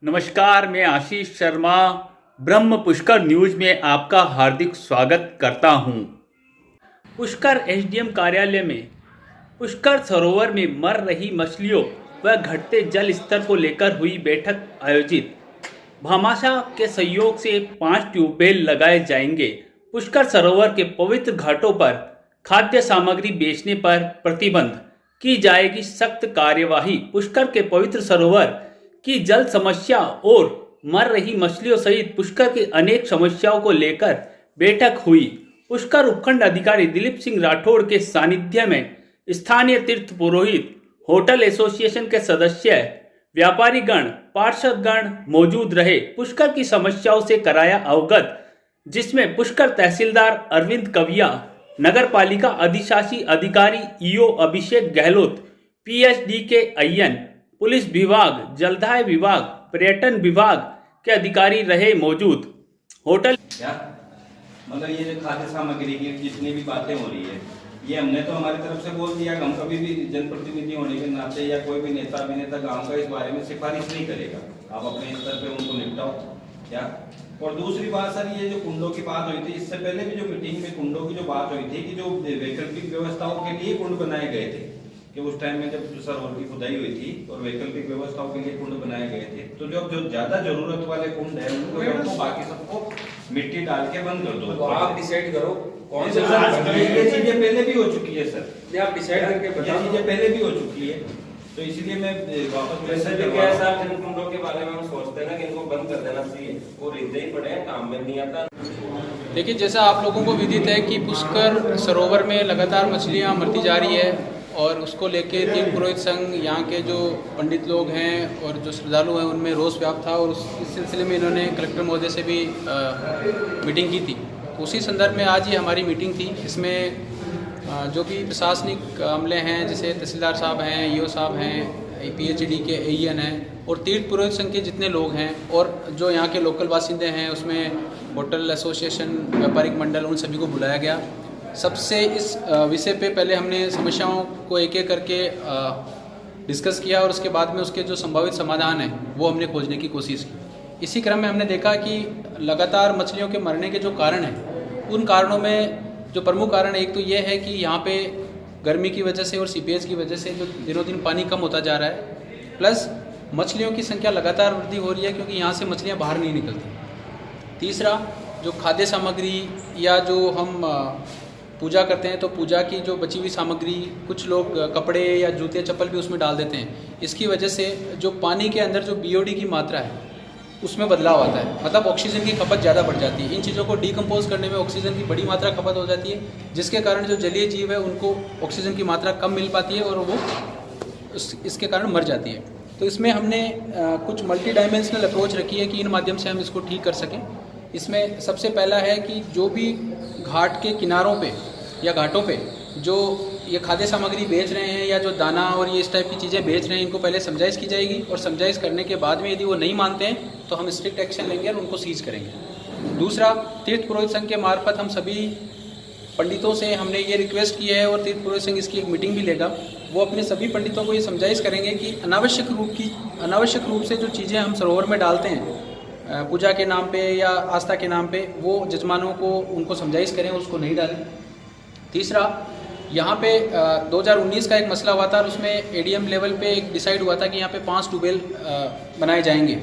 नमस्कार, मैं आशीष शर्मा ब्रह्म पुष्कर न्यूज में आपका हार्दिक स्वागत करता हूं। पुष्कर एसडीएम कार्यालय में पुष्कर सरोवर में मर रही मछलियों व घटते जल स्तर को लेकर हुई बैठक आयोजित। भामाशाह के सहयोग से 5 ट्यूबवेल लगाए जाएंगे। पुष्कर सरोवर के पवित्र घाटों पर खाद्य सामग्री बेचने पर प्रतिबंध की जाएगी सख्त कार्यवाही। पुष्कर के पवित्र सरोवर की जल समस्या और मर रही मछलियों सहित पुष्कर की अनेक समस्याओं को लेकर बैठक हुई। पुष्कर उपखंड अधिकारी दिलीप सिंह राठौड़ के सानिध्य में स्थानीय तीर्थ पुरोहित, होटल एसोसिएशन के सदस्य, व्यापारी गण, पार्षद गण मौजूद रहे। पुष्कर की समस्याओं से कराया अवगत, जिसमें पुष्कर तहसीलदार अरविंद कविया, नगर पालिका अधिशासी अधिकारी ईओ अभिषेक गहलोत, पीएचडी के अय्यन, पुलिस विभाग, जलदाय विभाग, पर्यटन विभाग के अधिकारी रहे मौजूद। होटल मतलब ये जो खाद्य सामग्री की जितनी भी बातें हो रही है, ये हमने तो हमारी तरफ से बोल दिया। हम कभी भी जनप्रतिनिधि होने के नाते या कोई भी नेता अभिनेता गांव का इस बारे में सिफारिश नहीं करेगा। आप अपने स्तर पे उनको निपटाओ क्या। और दूसरी बात सर, ये जो कुंडों की बात हुई थी, इससे पहले भी जो मीटिंग में कुंडों की जो बात हुई थी कि जो वैकल्पिक व्यवस्थाओं के लिए कुंड बनाए गए थे, कि उस टाइम में जब सरोवर की खुदाई हुई थी और वैकल्पिक व्यवस्थाओं के लिए कुंड बनाए गए थे, तो जो ज्यादा जरूरत वाले कुंड है उनको बाकी सबको मिट्टी डाल के बंद कर दो। तो आप डिसाइड करो कौन से ये चीजें पहले भी हो चुकी है सर, ये आप डिसाइड करके बताओ। ये चीजें पहले भी हो चुकी है, तो इसलिए मैं वापस वैसे भी क्या है साहब, जिन कुंडों के बारे में हम सोचते हैं ना कि इनको बंद कर देना चाहिए, वो रिश्ते ही पड़े हैं, काम में नहीं आता। देखिए, जैसा आप लोगों को विदित है कि पुष्कर सरोवर में लगातार मछलियां मरती जा रही है और उसको लेके तीर्थ पुरोहित संघ, यहाँ के जो पंडित लोग हैं और जो श्रद्धालु हैं, उनमें रोष व्याप्त था और इस सिलसिले में इन्होंने कलेक्टर महोदय से भी मीटिंग की थी। उसी संदर्भ में आज ये हमारी मीटिंग थी। इसमें जो भी प्रशासनिक अमले हैं, जैसे तहसीलदार साहब हैं, ईओ साहब हैं, पीएचडी के एईएन हैं और तीर्थ पुरोहित संघ के जितने लोग हैं और जो यहाँ के लोकल बासिंदे हैं, उसमें होटल एसोसिएशन, व्यापारिक मंडल, उन सभी को बुलाया गया। सबसे इस विषय पे पहले हमने समस्याओं को एक एक करके डिस्कस किया और उसके बाद में उसके जो संभावित समाधान है वो हमने खोजने की कोशिश की। इसी क्रम में हमने देखा कि लगातार मछलियों के मरने के जो कारण हैं, उन कारणों में जो प्रमुख कारण एक तो ये है कि यहाँ पे गर्मी की वजह से और सीपेज की वजह से जो दिनों दिन पानी कम होता जा रहा है, प्लस मछलियों की संख्या लगातार वृद्धि हो रही है क्योंकि यहाँ से मछलियाँ बाहर नहीं निकलती। तीसरा, जो खाद्य सामग्री या जो हम पूजा करते हैं तो पूजा की जो बची हुई सामग्री, कुछ लोग कपड़े या जूते चप्पल भी उसमें डाल देते हैं। इसकी वजह से जो पानी के अंदर जो बीओडी की मात्रा है उसमें बदलाव आता है, मतलब ऑक्सीजन की खपत ज़्यादा बढ़ जाती है। इन चीज़ों को डिकम्पोज करने में ऑक्सीजन की बड़ी मात्रा खपत हो जाती है, जिसके कारण जो जलीय जीव है उनको ऑक्सीजन की मात्रा कम मिल पाती है और वो इसके कारण मर जाती है। तो इसमें हमने कुछ मल्टी डायमेंशनल अप्रोच रखी है कि इन माध्यम से हम इसको ठीक कर सकें। इसमें सबसे पहला है कि जो भी घाट के किनारों पे या घाटों पे जो ये खाद्य सामग्री बेच रहे हैं या जो दाना और ये इस टाइप की चीज़ें बेच रहे हैं, इनको पहले समझाइश की जाएगी और समझाइश करने के बाद में यदि वो नहीं मानते हैं तो हम स्ट्रिक्ट एक्शन लेंगे और उनको सीज करेंगे। दूसरा, तीर्थ पुरोहित संघ के मार्फत हम सभी पंडितों से हमने ये रिक्वेस्ट की है और तीर्थ पुरोहित संघ इसकी एक मीटिंग भी लेगा। वो अपने सभी पंडितों को ये समझाइश करेंगे कि अनावश्यक रूप से जो चीज़ें हम सरोवर में डालते हैं पूजा के नाम पे या आस्था के नाम पे, वो जजमानों को उनको समझाइश करें, उसको नहीं डालें। तीसरा, यहाँ पे 2019 का एक मसला हुआ था और उसमें एडीएम लेवल पे एक डिसाइड हुआ था कि यहाँ पे 5 ट्यूबवेल बनाए जाएंगे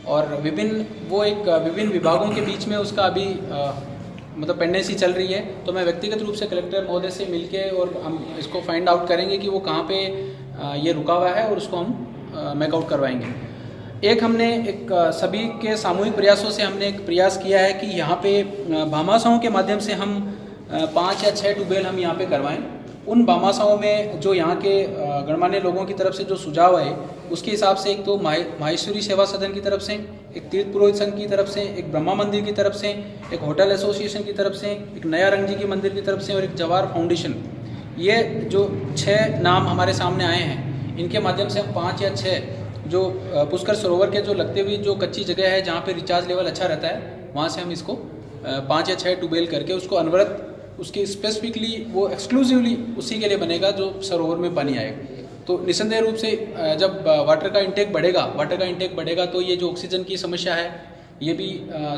और विभिन्न विभागों के बीच में उसका अभी मतलब पेंडेंसी चल रही है। तो मैं व्यक्तिगत रूप से कलेक्टर महोदय से मिलके और हम इसको फाइंड आउट करेंगे कि वो कहाँ पे ये रुका हुआ है और उसको हम मेकआउट करवाएंगे। एक हमने सभी के सामूहिक प्रयासों से हमने एक प्रयास किया है कि यहाँ पे भामाशाहों के माध्यम से हम 5 या 6 ट्यूबवेल हम यहाँ पे करवाएं। उन भामाशाहों में जो यहाँ के गणमान्य लोगों की तरफ से जो सुझाव है उसके हिसाब से एक तो माहेश्वरी सेवा सदन की तरफ से, एक तीर्थ पुरोहित संघ की तरफ से, एक ब्रह्मा मंदिर की तरफ से, एक होटल एसोसिएशन की तरफ से, एक नया रंग जी की मंदिर की तरफ से और एक जवाहर फाउंडेशन, ये जो 6 नाम हमारे सामने आए हैं, इनके माध्यम से हम 5 या 6 जो पुष्कर सरोवर के जो लगते हुए जो कच्ची जगह है जहाँ पे रिचार्ज लेवल अच्छा रहता है, वहाँ से हम इसको 5 या 6 ट्यूबवेल करके उसको अनवरत, उसकी स्पेसिफिकली वो एक्सक्लूसिवली उसी के लिए बनेगा जो सरोवर में पानी आएगा। तो निस्संदेह रूप से जब वाटर का इंटेक बढ़ेगा तो ये जो ऑक्सीजन की समस्या है ये भी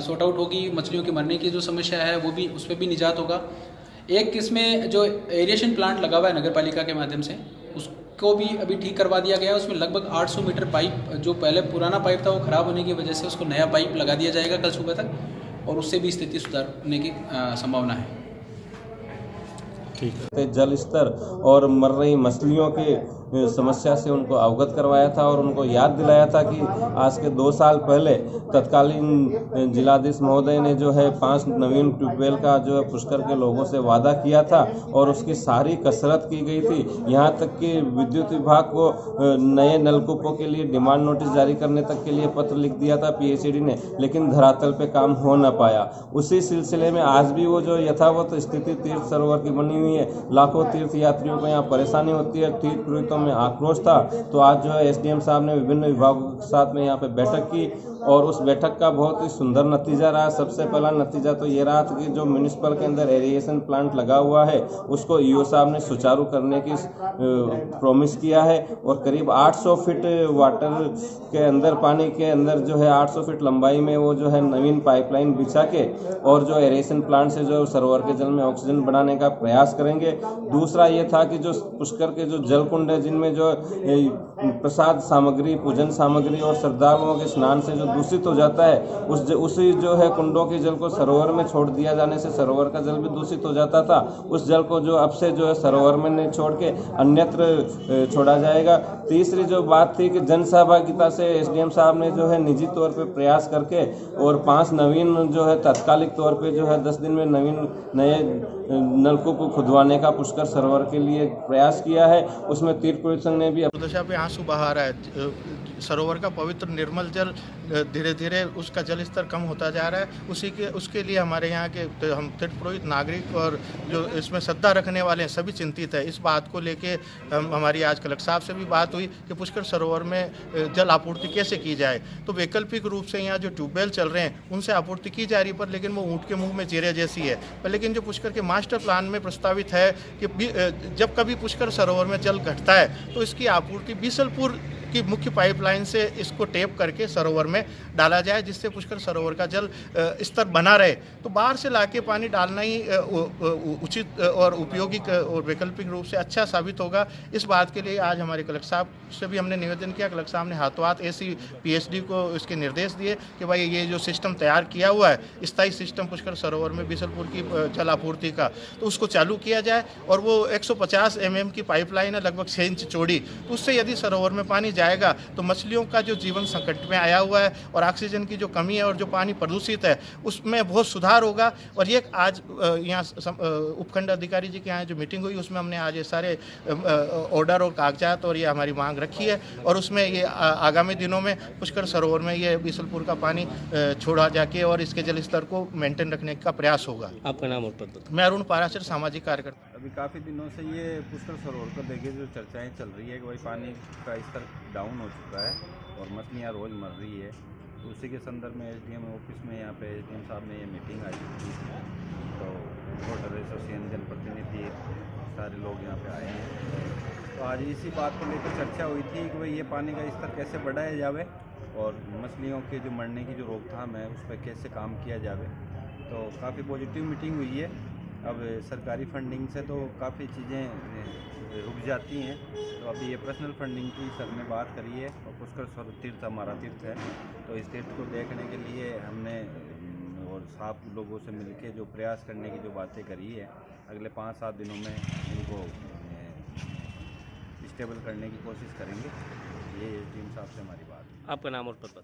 सॉर्ट आउट होगी, मछलियों के मरने की जो समस्या है वो भी, उस पर भी निजात होगा। एक इसमें जो एरिएशन प्लांट लगा हुआ है नगर पालिका के माध्यम से, उसको भी अभी ठीक करवा दिया गया है। उसमें लगभग 800 मीटर पाइप, जो पहले पुराना पाइप था वो ख़राब होने की वजह से उसको नया पाइप लगा दिया जाएगा कल सुबह तक, और उससे भी स्थिति सुधारने की संभावना है। जल स्तर और मर रही मछलियों की समस्या से उनको अवगत करवाया था और उनको याद दिलाया था कि आज के 2 साल पहले तत्कालीन जिलाधीश महोदय ने जो है 5 नवीन ट्यूबवेल का जो है पुष्कर के लोगों से वादा किया था और उसकी सारी कसरत की गई थी। यहाँ तक कि विद्युत विभाग को नए नलकूपों के लिए डिमांड नोटिस जारी करने तक के लिए पत्र लिख दिया था पीएचईडी ने, लेकिन धरातल पे काम हो न पाया। उसी सिलसिले में आज भी वो जो यथावत स्थिति तीर्थ सरोवर की बनी हुई है, लाखों तीर्थ यात्रियों को यहाँ परेशानी होती है, तीर्थ पुरोहितों में आक्रोश था। तो आज जो है एसडीएम साहब ने विभिन्न विभागों के साथ में यहाँ पे बैठक की और उस बैठक का बहुत ही सुंदर नतीजा रहा। सबसे पहला नतीजा तो ये रहा था कि जो म्यूनिसिपल के अंदर एरिएशन प्लांट लगा हुआ है उसको ईओ साहब ने सुचारू करने की प्रॉमिस किया है और करीब 800 फीट वाटर के अंदर, पानी के अंदर जो है 800 फीट लंबाई में वो जो है नवीन पाइपलाइन बिछा के और जो एरिएशन प्लांट से जो सरोवर के जल में ऑक्सीजन बढ़ाने का प्रयास करेंगे। दूसरा ये था कि जो पुष्कर के जो जल कुंड है जिनमें जो प्रसाद सामग्री, पूजन सामग्री और श्रद्धालुओं के स्नान से जो दूषित हो जाता है, उसी जो है कुंडों के जल को सरोवर में छोड़ दिया जाने से सरोवर का जल भी दूषित हो जाता था। उस जल को जो अब से जो है सरोवर में नहीं छोड़ के अन्यत्र छोड़ा जाएगा। तीसरी जो बात थी कि जन सहभागिता से एसडीएम साहब ने जो है निजी तौर पे प्रयास करके और 5 नवीन जो है तात्कालिक तौर पे जो है 10 दिन में नए नलकूप को खुदवाने का पुष्कर सरोवर के लिए प्रयास किया है। उसमें तीर्थ पुरोहित संघ ने भी दुर्दशा पे आंसू बहा रहा है। सरोवर का पवित्र निर्मल जल धीरे धीरे उसका जल स्तर कम होता जा रहा है। उसके लिए हमारे यहाँ के हम तीर्थ पुरोहित, नागरिक और जो इसमें श्रद्धा रखने वाले हैं सभी चिंतित है। इस बात को लेके हमारी आज कलेक्टर साहब से भी बात हुई कि पुष्कर सरोवर में जल आपूर्ति कैसे की जाए। तो वैकल्पिक रूप से यहाँ जो ट्यूबवेल चल रहे हैं उनसे आपूर्ति की जा रही, पर लेकिन वो ऊँट के मुँह में जीरे जैसी है। पर लेकिन जो पुष्कर के मास्टर प्लान में प्रस्तावित है कि जब कभी पुष्कर सरोवर में जल घटता है तो इसकी आपूर्ति बीसलपुर की मुख्य पाइपलाइन से इसको टेप करके सरोवर में डाला जाए, जिससे पुष्कर सरोवर का जल स्तर बना रहे। तो बाहर से लाके पानी डालना ही उचित और उपयोगी और वैकल्पिक रूप से अच्छा साबित होगा। इस बात के लिए आज हमारे कलेक्टर साहब से भी हमने निवेदन किया। कलेक्टर साहब ने हाथों हाथ ऐसी पीएचडी को इसके निर्देश दिए कि भाई ये जो सिस्टम तैयार किया हुआ है, स्थायी सिस्टम पुष्कर सरोवर में बीसलपुर की जल आपूर्ति का, तो उसको चालू किया जाए। और वो 150 mm की पाइपलाइन है, लगभग 6 इंच चौड़ी, तो उससे यदि सरोवर में पानी जाएगा तो मछलियों का जो जीवन संकट में आया हुआ है और ऑक्सीजन की जो कमी है और जो पानी प्रदूषित है उसमें बहुत सुधार होगा। और ये आज यहाँ उपखंड अधिकारी जी के यहाँ जो मीटिंग हुई उसमें हमने आज ये सारे ऑर्डर और कागजात और ये हमारी मांग रखी है और उसमें ये आगामी दिनों में पुष्कर सरोवर में ये बीसलपुर का पानी छोड़ा जाके और इसके जल स्तर को मेंटेन रखने का प्रयास होगा। आपका नाम और पद? मैं अरुण पाराशर, सामाजिक कार्यकर्ता। अभी काफ़ी दिनों से ये पुष्कर सरोवर को लेके जो चर्चाएं चल रही है कि भाई पानी का स्तर डाउन हो चुका है और मछलियाँ रोज़ मर रही है, तो उसी के संदर्भ में एसडीएम ऑफिस में यहाँ पे एसडीएम साहब ने ये मीटिंग आई थी। तो वाटर एसोसिएशन जनप्रतिनिधि सारे लोग यहाँ पे आए हैं। तो आज इसी बात को लेकर चर्चा हुई थी कि भाई ये पानी का स्तर कैसे बढ़ाया जाए और मछलियों के जो मरने की जो रोकथाम है उस पर कैसे काम किया जाए। तो काफ़ी पॉजिटिव मीटिंग हुई है। अब सरकारी फंडिंग से तो काफ़ी चीज़ें रुक जाती हैं, तो अभी ये पर्सनल फंडिंग की सर ने बात करी है और पुष्कर तीर्थ हमारा तीर्थ है, तो इस तीर्थ को देखने के लिए हमने और साफ लोगों से मिलके जो प्रयास करने की जो बातें करी है, अगले 5-7 दिनों में इनको स्टेबल करने की कोशिश करेंगे। ये टीम साहब से हमारी बात। आपका नाम और पद?